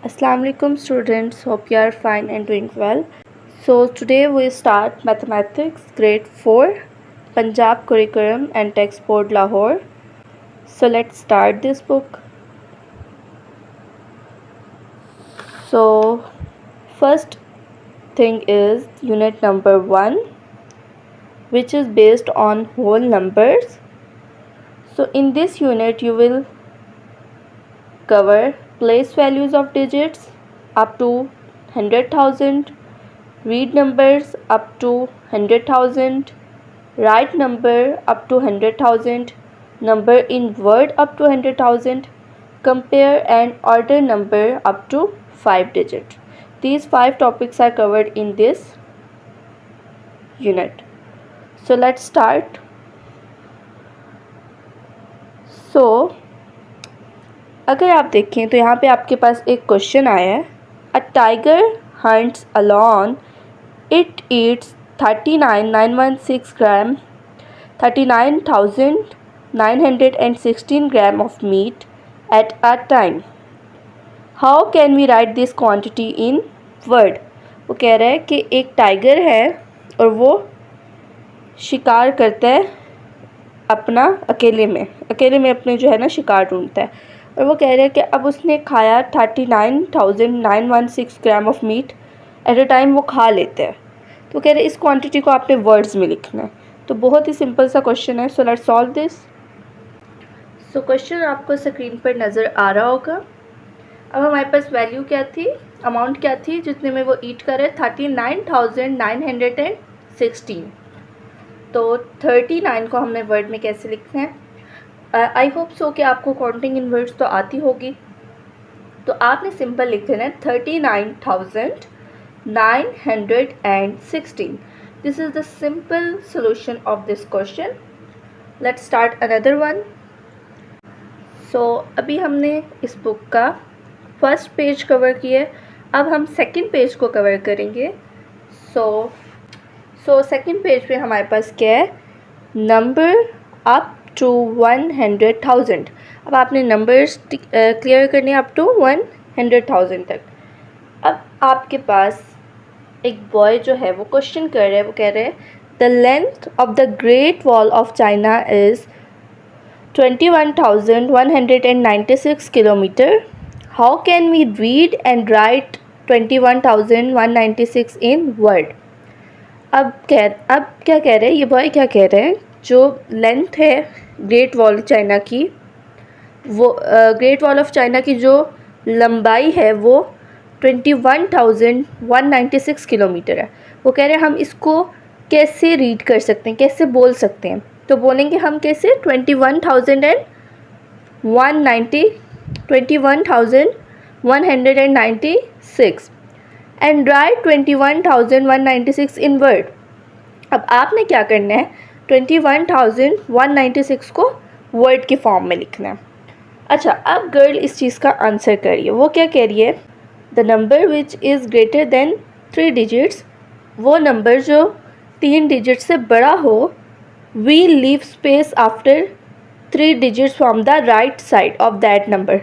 Assalamu alaikum students, hope you are fine and doing well. So today we start mathematics grade 4 Punjab curriculum and text board Lahore. So let's start this book. So first thing is unit number 1, which is based on whole numbers. So in this unit you will cover place values of digits up to 100,000, read numbers up to 100,000, write number up to 100,000, number in word up to 100,000, compare and order number up to 5 digits. These 5 topics are covered in this unit. So let's start. So अगर आप देखें तो यहाँ पे आपके पास एक question आया है, a tiger hunts alone, it eats 39,916 gram 39,916 gram of meat at a time. How can we write this quantity in word. वो कह रहा है कि एक टाइगर है और वो शिकार करता है अपना अकेले में अपने जो है ना शिकार ढूंढता है, और वो कह रहे हैं कि अब उसने खाया 39,916 gram of meat at a time, वो खा लेते हैं. तो कह रहे हैं इस क्वांटिटी को आपने वर्ड्स में लिखना है. तो बहुत ही सिंपल सा क्वेश्चन है. So let's solve this. So question आपको स्क्रीन पर नज़र आ रहा होगा. अब हमारे पास वैल्यू क्या थी, अमाउंट क्या थी जितने में वो ईट करे, 39,916. तो 39 को हमने वर्ड में कैसे लिखना है. आई होप सो कि आपको काउंटिंग इन वर्ड्स तो आती होगी. तो आपने सिंपल लिख देना है 39,916. This is the simple solution of this question. Let's start another one. So अभी हमने इस बुक का फर्स्ट पेज कवर किया है. अब हम सेकंड पेज को कवर करेंगे. सो सेकंड पेज पे हमारे पास क्या है, नंबर अप टू 100,000. अब आपने नंबर्स क्लियर करने अप टू 100,000 तक. अब आपके पास एक बॉय जो है वो क्वेश्चन कर रहा है. वो कह रहे हैं the length of the great wall of China is 21,196 kilometre. How can we read and write 21,196 in word. अब क्या कह रहे हैं ये बॉय, क्या कह रहे हैं, जो लेंथ है ग्रेट वॉल चाइना की, वो ग्रेट वॉल ऑफ चाइना की जो लंबाई है वो 21,196 किलोमीटर है. वो कह रहे हैं हम इसको कैसे रीड कर सकते हैं, कैसे बोल सकते हैं. तो बोलेंगे हम कैसे, 21,196 एंड राइट 21,196 इन वर्ड. अब आपने क्या करना है, 21,196 को वर्ड के फॉर्म में लिखना है. अच्छा, अब गर्ल इस चीज़ का आंसर करिए. वो क्या कह रही है, the number which is greater than 3 digits. वो नंबर जो 3 डिजिट से बड़ा हो, we leave space after 3 digits from the right side of that number.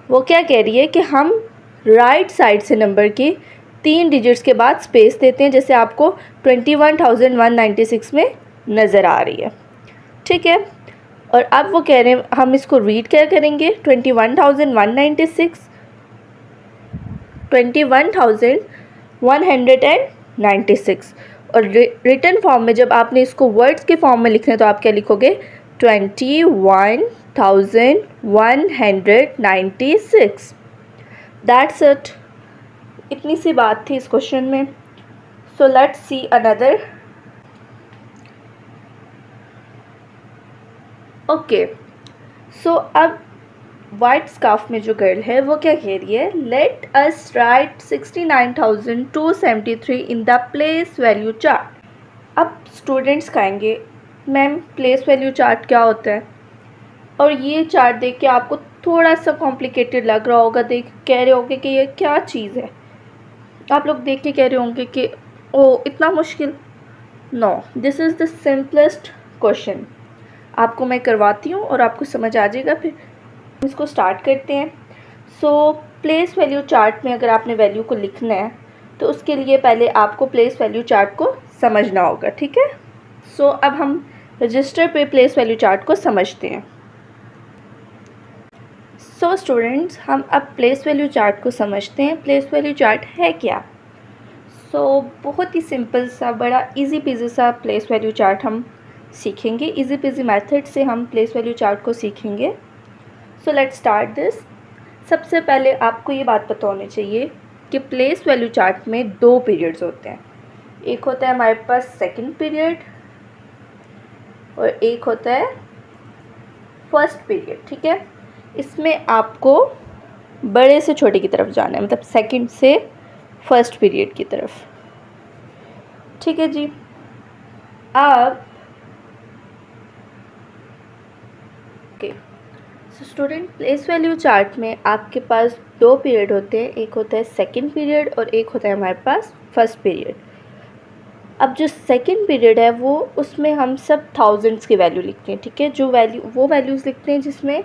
वो क्या कह रही है कि हम राइट साइड से नंबर की 3 डिजिट्स के बाद स्पेस देते हैं, जैसे आपको 21,196 में नज़र आ रही है. ठीक है. और अब वो कह रहे हैं हम इसको रीड क्या करेंगे, 21,196 और रिटन फॉर्म में जब आपने इसको वर्ड्स के फॉर्म में लिखना है तो आप क्या लिखोगे, 21,196. That's it. इतनी सी बात थी इस क्वेश्चन में. So let's see another. Okay. So अब वाइट स्कार्फ में जो गर्ल है वो क्या कह रही है, let us right 69,273 in the place value chart. अब स्टूडेंट्स कहेंगे मैम प्लेस वैल्यू चार्ट क्या होता है, और ये चार्ट देख के आपको थोड़ा सा कॉम्प्लिकेटेड लग रहा होगा. कह रहे होंगे कि ये क्या चीज़ है. आप लोग देख के कह रहे होंगे कि ओ इतना मुश्किल. No, this is the simplest question. आपको मैं करवाती हूँ और आपको समझ आ जाएगा. फिर इसको स्टार्ट करते हैं. सो प्लेस वैल्यू चार्ट में अगर आपने वैल्यू को लिखना है तो उसके लिए पहले आपको प्लेस वैल्यू चार्ट को समझना होगा, ठीक है। सो अब हम रजिस्टर पे प्लेस वैल्यू चार्ट को समझते हैं। सो स्टूडेंट्स, हम अब प्लेस वैल्यू चार्ट को समझते हैं। प्लेस वैल्यू चार्ट है क्या? बहुत ही सिंपल सा, बड़ा इजी पीजी सा प्लेस वैल्यू चार्ट हम सीखेंगे। इजी पीजी मेथड से हम प्लेस वैल्यू चार्ट को सीखेंगे। So let's start this. सबसे पहले आपको ये बात पता होनी चाहिए कि प्लेस वैल्यू चार्ट में 2 पीरियड्स होते हैं। एक होता है हमारे पास सेकंड पीरियड और एक होता है फर्स्ट पीरियड, ठीक है। इसमें आपको बड़े से छोटे की तरफ जाना है, मतलब सेकंड से फर्स्ट पीरियड की तरफ, ठीक है जी। अब okay, so student, place value chart में आपके पास 2 पीरियड होते हैं। एक होता है सेकंड पीरियड और एक होता है हमारे पास फर्स्ट पीरियड। अब जो सेकंड पीरियड है वो, उसमें हम सब थाउजेंड्स की वैल्यू लिखते हैं, ठीक है। जो वो वैल्यूज़ लिखते हैं जिसमें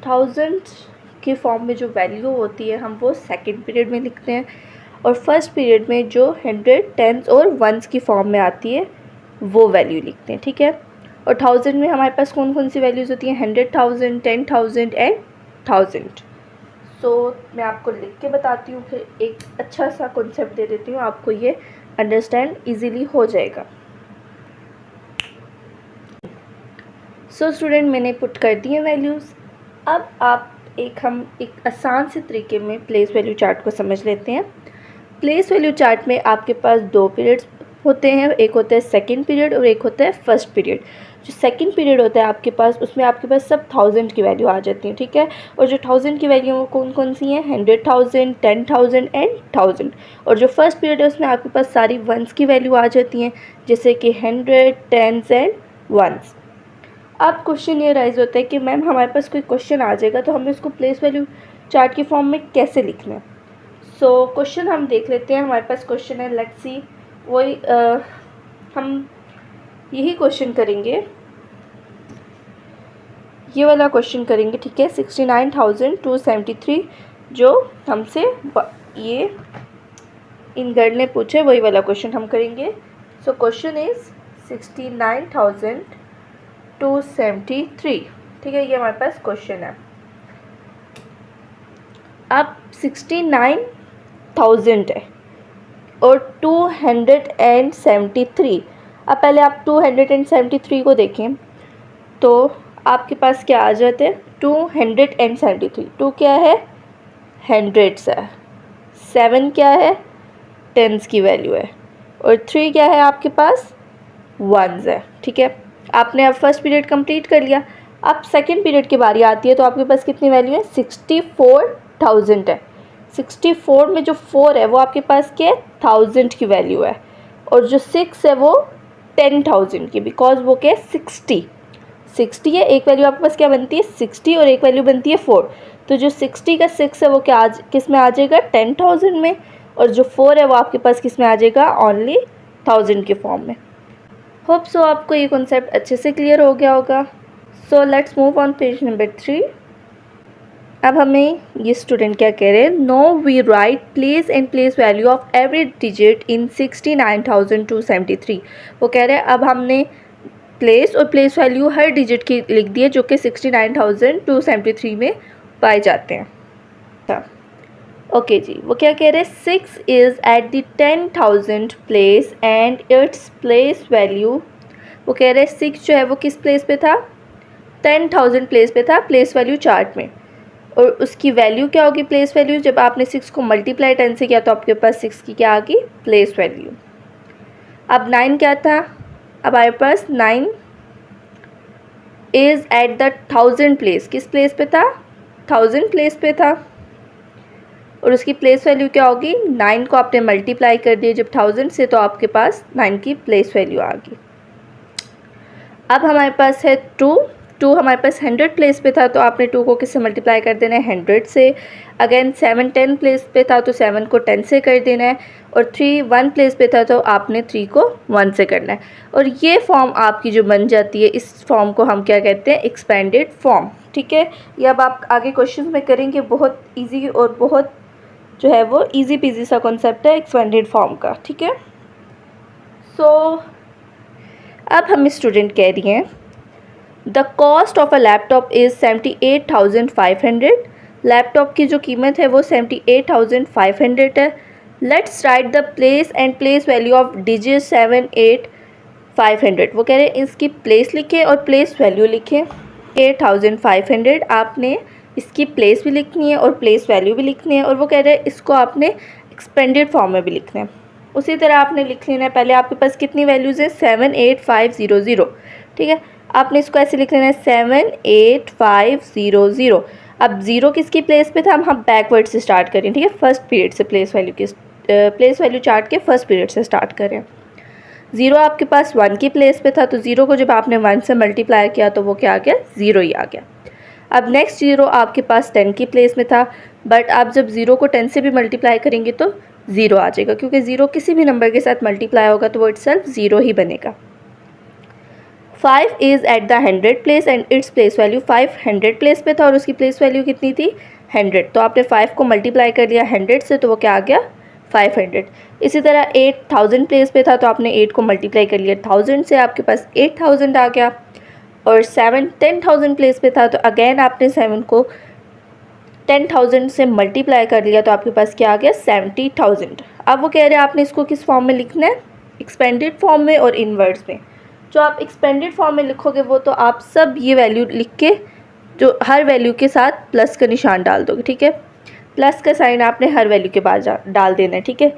थाउजेंड्स के फॉर्म में जो वैल्यू होती है हम वो सेकंड पीरियड में लिखते हैं। और फर्स्ट पीरियड में जो 100, 10s और 1s की फॉर्म में आती है वो वैल्यू लिखते हैं, ठीक है। और 1000 में हमारे पास कौन कौन सी वैल्यूज़ होती हैं? 100,000, 10,000 एंड 1000। मैं आपको लिख के बताती हूँ, फिर एक अच्छा सा कॉन्सेप्ट दे देती हूँ, आपको ये अंडरस्टैंड इजीली हो जाएगा। स्टूडेंट, मैंने पुट कर दिए वैल्यूज़। अब हम एक आसान से तरीके में प्लेस वैल्यू चार्ट को समझ लेते हैं। प्लेस वैल्यू चार्ट में आपके पास 2 पीरियड्स होते हैं। एक होता है सेकंड पीरियड और एक होता है फर्स्ट पीरियड। जो सेकंड पीरियड होता है आपके पास, उसमें आपके पास सब 1000 की वैल्यू आ जाती है, ठीक है। और जो 1000 की वैल्यू कौन कौन सी हैं? 100,000, 10,000 एंड 1000। और जो फर्स्ट पीरियड है उसमें आपके पास सारी 1s की वैल्यू आ जाती हैं, जैसे कि 100, 10s एंड 1s। अब क्वेश्चन ये राइज होता है कि मैम हमारे पास कोई क्वेश्चन आ जाएगा तो हमें उसको प्लेस वैल्यू चार्ट की फॉर्म में कैसे लिखना है। क्वेश्चन हम देख लेते हैं। हमारे पास क्वेश्चन है, लेट्स सी। वही हम यही क्वेश्चन करेंगे, ये वाला क्वेश्चन करेंगे, ठीक है। 69,273 जो हमसे ये इन गर्ल ने पूछे, वही वाला क्वेश्चन हम करेंगे। क्वेश्चन इज 69,273, ठीक है। ये हमारे पास क्वेश्चन है। अब 69,000 है और 273। अब पहले आप 273 को देखें तो आपके पास क्या आ जाते हैं? 273। 2 क्या है? 100s है। 7 क्या है? 10s की वैल्यू है। और 3 क्या है आपके पास? 1s है, ठीक है। आपने अब फर्स्ट पीरियड कंप्लीट कर लिया। अब सेकंड पीरियड की बारी आती है तो आपके पास कितनी वैल्यू है? 64,000 है। 64 में जो 4 है वो आपके पास क्या है? 1000 की वैल्यू है। और जो 6 है वो 10,000 की, बिकॉज वो क्या है? 60 है। एक वैल्यू आपके पास क्या बनती है? 60 और एक वैल्यू बनती है 4। तो जो 60 का 6 है वो क्या किस में आ जाएगा? 10,000 में। और जो 4 है वो आपके पास किस में आ जाएगा? ओनली 1000 के फॉर्म में। होप सो आपको ये कॉन्सेप्ट अच्छे से क्लियर हो गया होगा। Let's move on page number 3। अब हमें ये स्टूडेंट क्या कह रहे हैं? No we write place and place value of every digit in 69,273। वो कह रहे हैं अब हमने प्लेस और प्लेस वैल्यू हर डिजिट की लिख दी है जो कि 69,273 में पाए जाते हैं। ओके जी, वो क्या कह रहे हैं? 6 is at the 10,000 place and its place value. वो कह रहे हैं 6 जो है वो किस प्लेस पे था? 10,000 प्लेस पे था प्लेस वैल्यू चार्ट में। और उसकी वैल्यू क्या होगी? Place value. जब आपने 6 को मल्टीप्लाई 10 से किया तो आपके पास 6 की क्या आ गई? Place value. अब 9 क्या था? अब हमारे पास 9 इज़ एट द 1000 प्लेस। किस प्लेस पे था? 1000 प्लेस पे था। और उसकी प्लेस वैल्यू क्या होगी? 9 को आपने मल्टीप्लाई कर दिया जब 1000 से तो आपके पास 9 की प्लेस वैल्यू आ गई। अब हमारे पास है 2 हमारे पास 100 प्लेस पे था तो आपने 2 को किससे मल्टीप्लाई कर देना है? 100 से। अगेन 7 10 प्लेस पे था तो 7 को 10 से कर देना है। और 3 1 प्लेस पे था तो आपने 3 को 1 से करना है। और ये फॉर्म आपकी जो बन जाती है, इस फॉर्म को हम क्या कहते हैं? एक्सपेंडेड फॉर्म, ठीक है। ये अब आप आगे क्वेश्चन में करेंगे, बहुत इजी और बहुत जो है वो इजी पीजी सा कॉन्सेप्ट है एक्सपेंडेड फॉर्म का, ठीक है। सो अब हम स्टूडेंट कह रही हैं the cost of a laptop is 78,500। Laptop की जो कीमत है वो 78,500 है। Let's write the place and place value of digit 7,8,500। वो कह रहे हैं इसकी प्लेस लिखें और प्लेस वैल्यू लिखें। 8,500 आपने इसकी प्लेस भी लिखनी है और प्लेस वैल्यू भी लिखनी है, और वो कह रहे हैं इसको आपने एक्सपेंडेड फॉर्म में भी लिखना है। उसी तरह आपने लिख लेना है, पहले आपके पास कितनी वैल्यूज़ हैं 7,8,500, ठीक है। आपने इसको ऐसे लिख लेना है 7,8,500। अब ज़ीरो किसकी प्लेस पे था, हम बैकवर्ड से स्टार्ट करें, ठीक है। फर्स्ट पीरियड से प्लेस वैल्यू चार्ट के फर्स्ट पीरियड से स्टार्ट करें। ज़ीरो आपके पास 1 की प्लेस पे था, तो ज़ीरो को जब आपने 1 से मल्टीप्लाई किया तो वो क्या आ गया, ज़ीरो ही आ गया। अब नेक्स्ट ज़ीरो आपके पास 10 की प्लेस में था, बट आप जब ज़ीरो को 10 से भी मल्टीप्लाई करेंगे तो ज़ीरो आ जाएगा, क्योंकि ज़ीरो किसी भी नंबर के साथ मल्टीप्लाई होगा तो वो इटसेल्फ ज़ीरो ही बनेगा। 5 is at the 100 place and its place value 500 place पे था और उसकी प्लेस वैल्यू कितनी थी 100, तो आपने 5 को मल्टीप्लाई कर लिया 100 से तो वो क्या आ गया 500। इसी तरह 8,000 प्लेस पे था तो आपने 8 को मल्टीप्लाई कर लिया 1000 से, आपके पास 8,000 आ गया। और 7 10,000 प्लेस पे था तो अगेन आपने 7 को 10,000 से मल्टीप्लाई कर लिया तो आपके पास क्या आ गया 70,000। अब वो कह रहे हैं आपने इसको किस फॉर्म में लिखना है, एक्सपेंडेड फॉर्म में और इनवर्ड्स में। जो आप एक्सपेंडेड फॉर्म में लिखोगे वो तो आप सब ये वैल्यू लिख के जो हर वैल्यू के साथ प्लस का निशान डाल दोगे, ठीक है। प्लस का साइन आपने हर वैल्यू के बाद डाल देना है, ठीक है।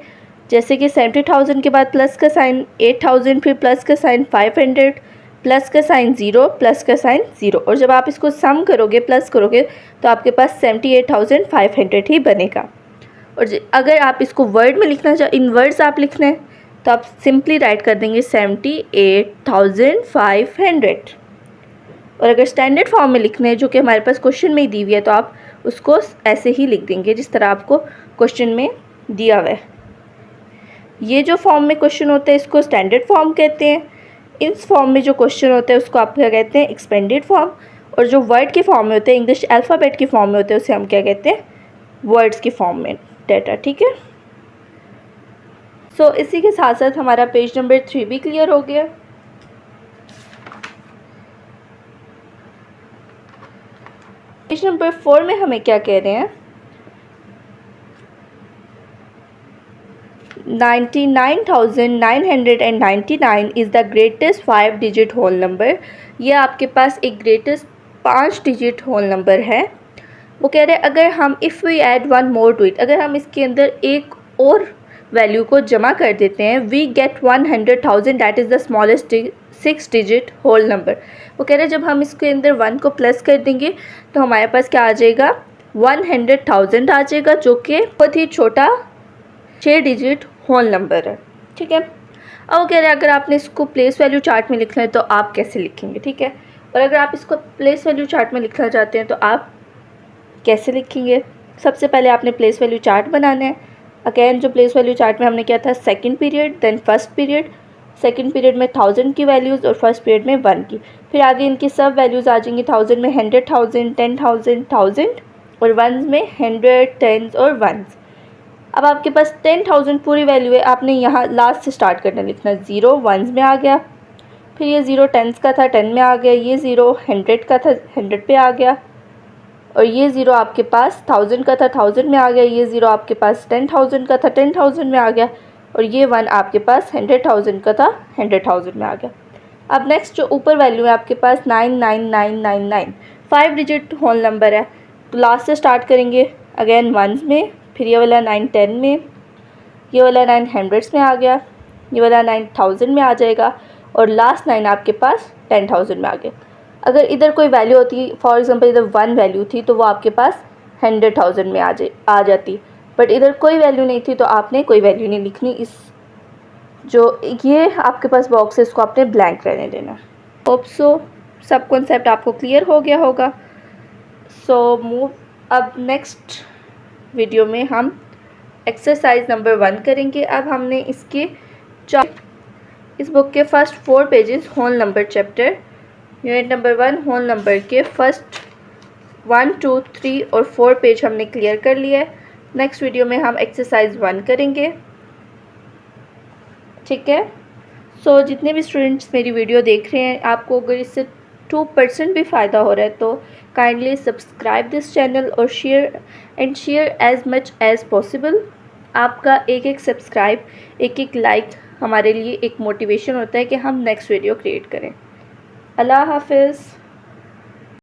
जैसे कि 70,000 के बाद प्लस का साइन 8,000, फिर प्लस का साइन 500, प्लस का साइन 0, प्लस का साइन 0, और जब आप इसको सम करोगे प्लस करोगे तो आपके पास 78,500 ही बनेगा। और अगर आप इसको वर्ड में लिखना चाहो, इन वर्ड्स आप लिखना है तो आप सिंपली राइट कर देंगे 78,500। और अगर स्टैंडर्ड फॉर्म में लिखना है जो कि हमारे पास क्वेश्चन में ही दी हुई है तो आप उसको ऐसे ही लिख देंगे जिस तरह आपको क्वेश्चन में दिया हुआ है। ये जो फॉर्म में क्वेश्चन होते हैं इसको स्टैंडर्ड फॉर्म कहते हैं। इस फॉर्म में जो क्वेश्चन होते हैं उसको आप क्या कहते हैं, एक्सपेंडेड फॉर्म। और जो वर्ड के फॉर्म में होते हैं, इंग्लिश अल्फ़ाबेट की फॉर्म में होते हैं, उसे हम क्या कहते हैं, वर्ड्स की फॉर्म में डाटा, ठीक है। सो इसी के साथ साथ हमारा पेज नंबर 3 भी क्लियर हो गया। पेज नंबर 4 में हमें क्या कह रहे हैं, 99,999 is the greatest 5 digit whole number. ये आपके पास एक ग्रेटेस्ट 5 डिजिट होल नंबर है। वो कह रहे हैं अगर हम if we add one more to it, अगर हम इसके अंदर एक और वैल्यू को जमा कर देते हैं, we get 100,000 that is the smallest 6 digit whole number. वो कह रहे हैं जब हम इसके अंदर 1 को प्लस कर देंगे तो हमारे पास क्या आ जाएगा 100,000 आ जाएगा, जो कि बहुत ही छोटा 6 डिजिट होल नंबर है, ठीक है। अब वो कह रहे हैं अगर आपने इसको प्लेस वैल्यू चार्ट में लिखना है तो आप कैसे लिखेंगे, ठीक है। और अगर आप इसको प्लेस वैल्यू चार्ट में लिखना चाहते हैं तो आप कैसे लिखेंगे। सबसे पहले आपने प्लेस वैल्यू चार्ट बनाना है। अगेन जो प्लेस वैल्यू चार्ट में हमने किया था second period then first period, second period में 1000 की वैल्यूज़ और फर्स्ट पीरियड में 1 की, फिर आगे इनकी सब वैल्यूज़ आ जाएंगी। 1000 में 100,000, 10,000, 1000 और 1 में 100, 10 और 1। अब आपके पास 10,000 पूरी वैल्यू है, आपने यहाँ लास्ट से स्टार्ट करना लिखना, 0 1 में आ गया, फिर ये 0 10 का था 10 में आ गया, ये 0 100 का था 100 पे आ गया, और ये 0 आपके पास 1000 का था 1000 में आ गया, ये 0 आपके पास 10,000 का था 10,000 में आ गया, और ये 1 आपके पास 100,000 का था 100,000 में आ गया। अब नेक्स्ट जो ऊपर वैल्यू है आपके पास 99999 5 डिजिट होल नंबर है, तो लास्ट से स्टार्ट करेंगे अगेन 1 में, फिर ये वाला 9 10 में, ये वाला 9 100 में आ गया, ये वाला 9 1000 में आ जाएगा, और लास्ट 9 आपके पास 10,000 में आ गया। अगर इधर कोई वैल्यू होती, फॉर एग्जांपल इधर 1 वैल्यू थी तो वो आपके पास 100,000 में आ जाती, बट इधर कोई वैल्यू नहीं थी तो आपने कोई वैल्यू नहीं लिखनी। इस जो ये आपके पास बॉक्स है इसको आपने ब्लैंक रहने देना। होप सो सब कॉन्सेप्ट आपको क्लियर हो गया होगा। सो मूव अब नेक्स्ट वीडियो में हम एक्सरसाइज नंबर 1 करेंगे। अब हमने इसके इस बुक के first 4 pages whole number chapter unit number 1 whole number के फर्स्ट 1, 2, 3 और 4 पेज हमने क्लियर कर लिया है। नेक्स्ट वीडियो में हम एक्सरसाइज 1 करेंगे, ठीक है। सो जितने भी स्टूडेंट्स मेरी वीडियो देख रहे हैं, आपको अगर इससे 2% भी फ़ायदा हो रहा है तो काइंडली सब्सक्राइब दिस चैनल और share as much as possible. आपका एक एक सब्सक्राइब, एक एक लाइक हमारे लिए एक मोटिवेशन होता है कि हम नेक्स्ट वीडियो क्रिएट करें। अल्लाह हाफिज़।